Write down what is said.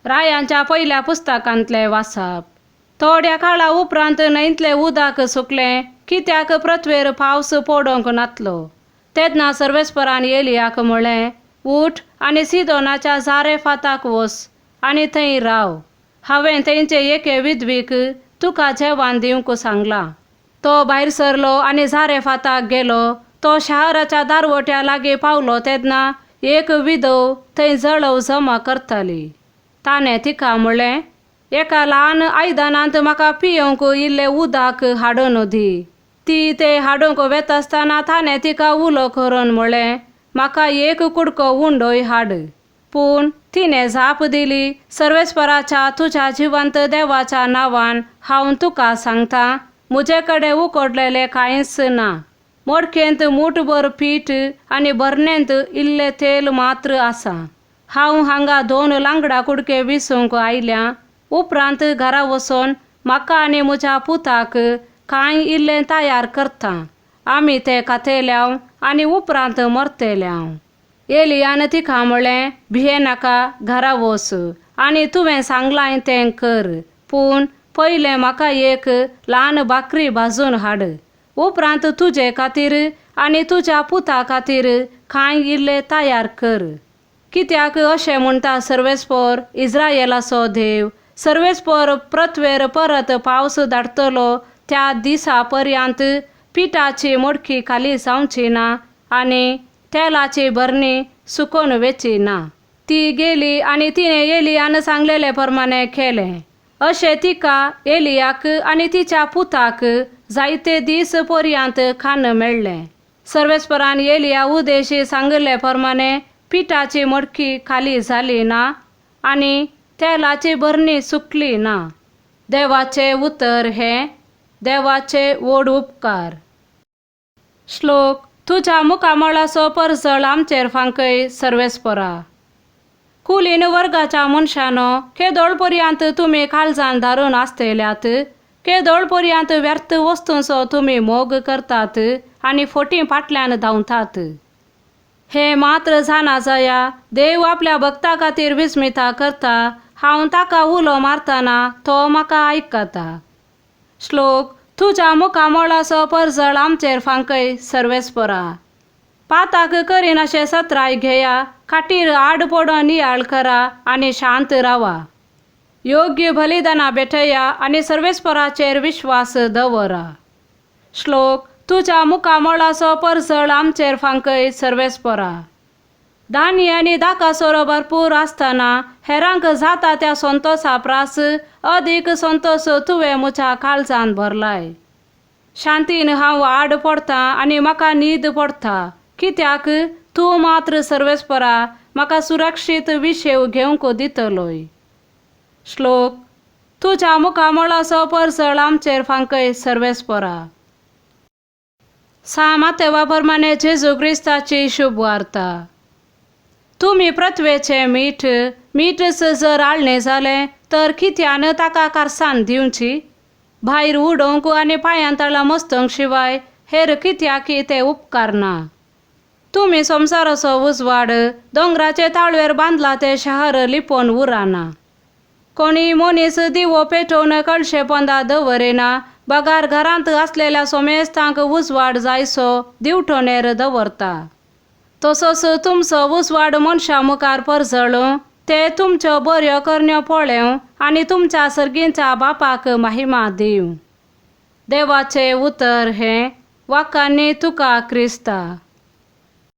रायांच्या पहिल्या पुस्तकांतले वाचप. थोड्या काळा उपरांत न्हंयतले उदक सुकलें, कित्याक पृथ्वीर पावस पडोंक नासलो. तेन्ना सर्वेस्परान एलियाक म्हळें, उठ आनी सिदोनाच्या जारेफाताक वच आनी थंय राव. हांवें तेंचे एके विधवीक तुका जेवण दिवंक सांगलां. तो भायर सरलो आनी जारेफाताक गेलो. तो शहराच्या दारवट्या लागीं पावलो तेन्ना एक विधव थंय जळव जमा करताली. ताणें तिका म्हळें, एका ल्हान आयदनांत म्हाका पियोंक इल्लें उदक हाडून दी. ती तें हाडूंक वेतासतना ताणें तिका उलो करून म्हळें, म्हाका एक कुडको उंडोय हाड. पूण तिणें जाप दिली, सर्वेस्पराच्या तुज्या जिवंत देवाच्या नांवान हांव तुका सांगतां, म्हजे कडेन उकडलेलें कांयच ना. मडकेंत मूठभर पीठ आनी भरणेंत इल्लें तेल मात्र आसा. हांव हांगा 2 लांगडा कुडके विसूंक आयल्यां. उपरांत घरा वचोन म्हाका आनी म्हज्या पुताक कांय इल्लें तयार करतां. आमी तें खातलें आनी उपरांत मरतलें. एलियान तिका म्हळें, भियेनाका, घरा वच आनी तुवें सांगलां तें कर. पूण पयलें म्हाका एक ल्हान भाकरी भाजून हाड. उपरांत तुजे खातीर आनी तुज्या पुता खातीर कांय इल्लें तयार कर. कित्याक अशें म्हणटा सर्वेस्पर, इस्रायेलाचो देव, सर्वेस्पर पृथ्वीर परत पावस धाडटलो त्या दिसा पर्यंत पिठाची मडकी खाली जावची ना आनी तेलाची भरणी सुकोवन वेची ना. ती गेली आनी तिणें एलियान सांगलेले प्रमाणे केलें. अशें तिका, एलियाक आनी तिच्या पुताक जायते दीस पर्यंत खाण मेळ्ळें. सर्वेस्परान एलिया उदेशी सांगले प्रमाणे पिठाची मडकी खाली जाली ना आनी तेलाची भरणी सुकली ना. देवाचे उतर हे. देवाचे व्हड उपकार. श्लोक. तुज्या मुखामळाचो परजळ आमचेर फांकय सर्वेस्परा. कुलीन वर्गाच्या मनशानो, केदोळ पर्यंत तुमी काळजान धरून आसतल्यात? केदोळ पर्यंत व्यर्थ वस्तूंचो तुमी मोग करतात आनी फोटीं फाटल्यान धांवतात? हे मात्र जाणा जाया, देव आपल्या भक्ता खातीर विस्मिता करता. हांव ताका उलो मारतना तो म्हाका आयकता. श्लोक. तुज्या मुखामळाचो परजळ आमचेर फांकय सर्वेस्परा. पाताक करीन अशें सत्राय घेया, खाटीर आड पडोन नियाळ करा आनी शांत रावा. योग्य बलिदाना भेटया आनी सर्वेस्पराचेर विश्वास दवरा. श्लोक. तुज्या मुखामळाचो परजळ आमचेर फांकय सर्वेस्परा. धान्य आनी दाकासोरो भरपूर आसतना हेरांक जाता त्या संतोषा प्रास अदीक संतोष तुवें म्हज्या काळजान भरलाय. शांतीन हांव आड पडटां आनी म्हाका न्हीद पडटा, कित्याक तूं मात्र सर्वेस्परा म्हाका सुरक्षीत विशेव घेवंक दितलोय. श्लोक. तुज्या मुखामळाचो परजळ आमचेर फांकय सर्वेस्परा. मातेवा प्रमाणे जेजू क्रिस्ताची शुभ वार्ता. तुमी पृथ्वेचे मीठ. मीठच जर आळणें जालें तर कित्यान ताका कारसाण दिवची? भायर उडोवंक आनी पांयांतळां मस्तोंक शिवाय हेर कित्याक ते उपकार ना. तुमी संवसाराचो उजवाड. दोंगराचे ताळवेर बांदला ते शहर लिपोवन उरना. कोणी मनीस दिवो पेटोवन कळशे पोंदा दवरिना. बगार घरांत आसलेल्या सोमेस्तांक उजवाड जायसो दिवठोनेर दवरता. तसोच तुमचो उजवाड मनशा मुखार परजळूं, ते तुमच्यो बऱ्यो करण्यो पळोवं आनी तुमच्या सर्गींच्या बापाक महिमा दिवं. देवाचे उतर हे. वाखाणणी तुका क्रिस्ता.